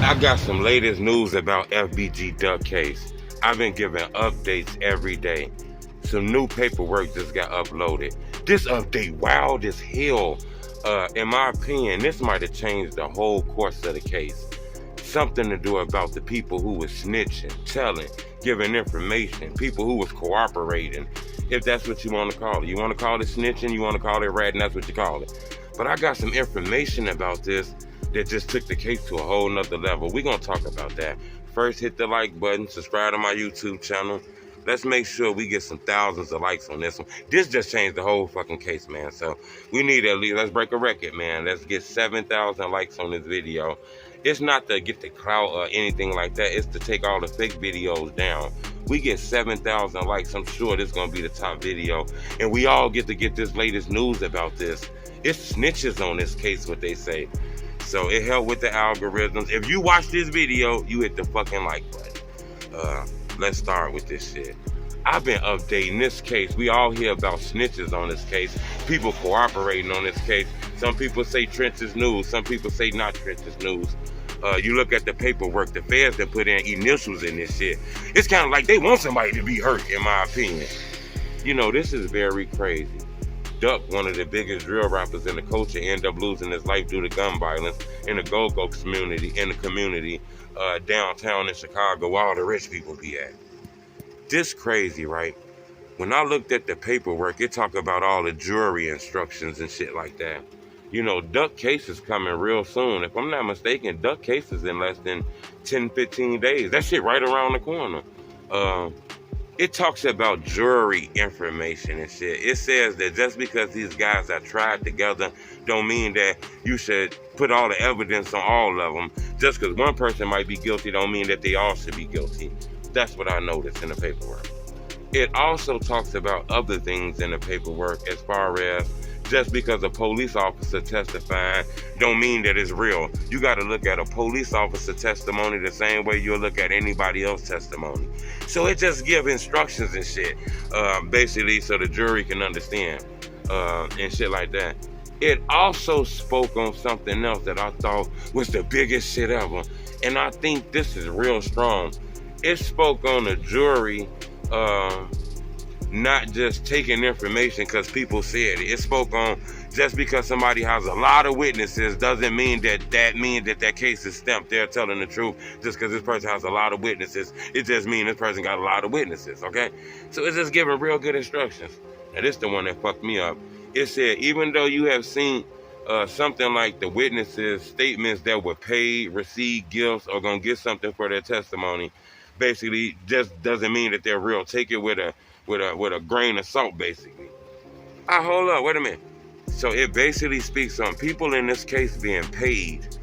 I got some latest news about FBG duck case. I've been giving updates every day. Some new paperwork just got uploaded. This update wild as hell. In my opinion, this might have changed the whole course of the case. Something to do about the people who was snitching, telling, giving information, people who was cooperating, if that's what you want to call it. You want to call it snitching, you want to call it ratting, that's what you call it. But I got some information about this that just took the case to a whole nother level. We're going to talk about that. First, hit the like button, subscribe to my YouTube channel. Let's make sure we get some thousands of likes on this one. This just changed the whole fucking case, man. So we need at least, let's break a record, man. Let's get 7,000 likes on this video. It's not to get the clout or anything like that. It's to take all the fake videos down. We get 7,000 likes. I'm sure this is going to be the top video. And we all get to get this latest news about this. It's snitches on this case, what they say. So it helped with the algorithms. If you watch this video, you hit the fucking like button. Let's start with this shit. I've been updating this case. We all hear about snitches on this case. People cooperating on this case. Some people say Trench's news. Some people say not Trench's news. You look at the paperwork, the feds that put in initials in this shit. It's kind of like they want somebody to be hurt, in my opinion. You know, this is very crazy. Duck, one of the biggest drill rappers in the culture, ended up losing his life due to gun violence in the go-go community, downtown in Chicago, where all the rich people be at. This crazy, right? When I looked at the paperwork, it talked about all the jury instructions and shit like that. You know, Duck case is coming real soon. If I'm not mistaken, Duck case is in less than 10, 15 days. That shit right around the corner. It talks about jury information and shit. It says that just because these guys are tried together don't mean that you should put all the evidence on all of them. Just because one person might be guilty don't mean that they all should be guilty. That's what I noticed in the paperwork. It also talks about other things in the paperwork as far as just because a police officer testifying don't mean that it's real. You got to look at a police officer testimony the same way you'll look at anybody else's testimony. So it just gives instructions and shit, basically so the jury can understand and shit like that. It also spoke on something else that I thought was the biggest shit ever. And I think this is real strong. It spoke on the jury not just taking information because people said it. It spoke on just because somebody has a lot of witnesses doesn't mean that case is stamped. They're telling the truth just because this person has a lot of witnesses. It just means this person got a lot of witnesses, okay? So it's just giving real good instructions. Now this is the one that fucked me up. It said, even though you have seen something like the witnesses' statements that were paid, received gifts, or gonna get something for their testimony, basically just doesn't mean that they're real. Take it with a grain of salt, basically. Hold up, wait a minute. So it basically speaks on people in this case being paid,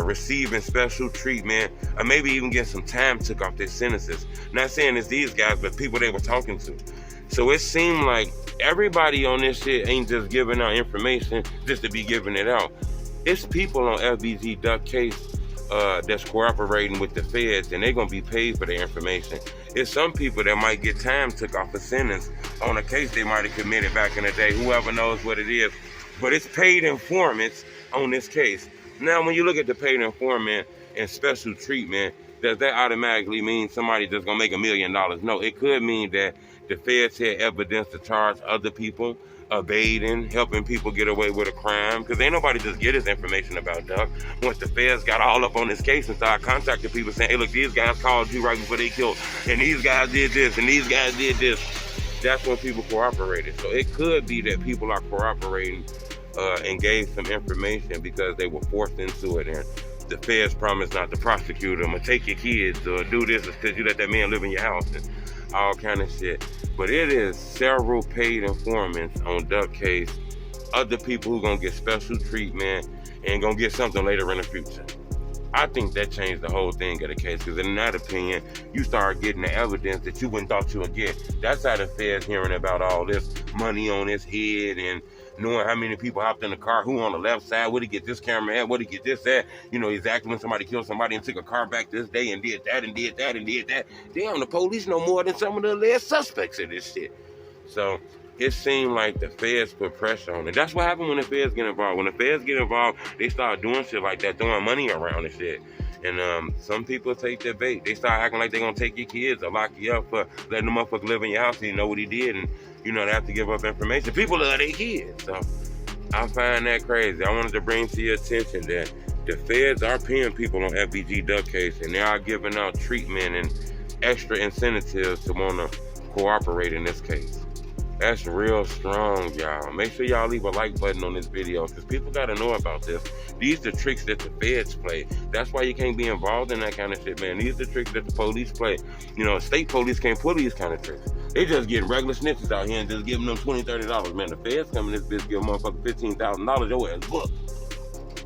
receiving special treatment, or maybe even get some time took off their sentences. Not saying it's these guys, but people they were talking to. So it seemed like everybody on this shit ain't just giving out information just to be giving it out. It's people on FBG Duck case that's cooperating with the feds, and they're gonna be paid for their information. It's some people that might get time took off a sentence on a case they might have committed back in the day. Whoever knows what it is, but it's paid informants on this case. Now, when you look at the paid informant and special treatment, does that automatically mean somebody just gonna make $1 million? No, it could mean that the feds had evidence to charge other people, evading, helping people get away with a crime, because ain't nobody just get his information about Duck. Once the feds got all up on this case and started contacting people saying, hey, look, these guys called you right before they killed, and these guys did this, and these guys did this, that's when people cooperated. So it could be that people are cooperating and gave some information because they were forced into it, and the feds promised not to prosecute them or take your kids or do this because you let that man live in your house and all kind of shit. But it is several paid informants on Duck case, other people who gonna get special treatment and gonna get something later in the future. I think that changed the whole thing of the case, because in that opinion, you start getting the evidence that you wouldn't thought you would get. That's how the feds hearing about all this money on his head and knowing how many people hopped in the car, who on the left side, where he get this camera at, where he get this at. You know, exactly when somebody killed somebody and took a car back this day and did that and did that and did that. Damn, the police know more than some of the alleged suspects of this shit. So it seemed like the feds put pressure on it. That's what happened when the feds get involved. When the feds get involved, they start doing shit like that, throwing money around and shit. And some people take their bait. They start acting like they're gonna take your kids or lock you up for letting the motherfucker live in your house and you know what he did, and you know they have to give up information. People love their kids. So I find that crazy. I wanted to bring to your attention that the feds are paying people on FBG duck case, and they are giving out treatment and extra incentives to want to cooperate in this case. That's real strong, y'all. Make sure y'all leave a like button on this video because people got to know about this. These are the tricks that the feds play. That's why you can't be involved in that kind of shit, man. These are the tricks that the police play. You know, state police can't pull these kind of tricks. They just getting regular snitches out here and just giving them $20, $30. Man, the feds come in this bitch, give a motherfucker $15,000, your ass booked.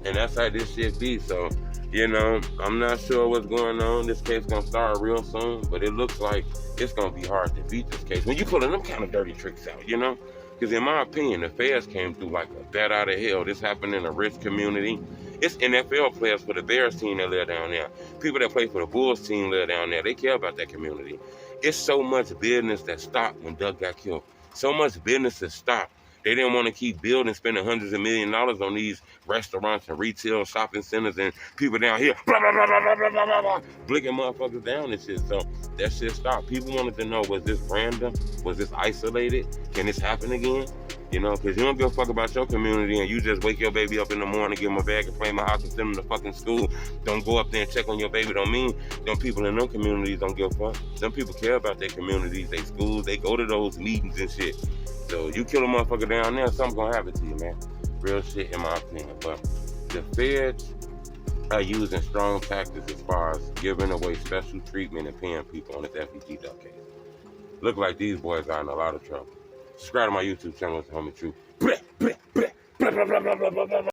And that's how this shit be. So, you know, I'm not sure what's going on. This case gonna start real soon, but it looks like it's gonna be hard to beat this case when you pulling them kind of dirty tricks out, you know? Because in my opinion, the feds came through like a bat out of hell. This happened in a rich community. It's NFL players for the Bears team that live down there. People that play for the Bulls team live down there. They care about that community. It's so much business that stopped when Doug got killed. So much business that stopped. They didn't want to keep building, spending hundreds of millions of dollars on these restaurants and retail shopping centers and people down here, blah, blah, blah, blah, blah, blah, blah, blah, blinking motherfuckers down and shit. So that shit stopped. People wanted to know, was this random? Was this isolated? Can this happen again? You know, because you don't give a fuck about your community and you just wake your baby up in the morning, give him a bag of play in my house and send him to fucking school. Don't go up there and check on your baby. Don't mean them people in them communities don't give a fuck. Some people care about their communities, their schools. They go to those meetings and shit. So you kill a motherfucker down there, something's gonna happen to you, man. Real shit in my opinion. But the feds are using strong tactics as far as giving away special treatment and paying people on this FBG duck case. Look like these boys are in a lot of trouble. Subscribe to my YouTube channel, it's the homie True.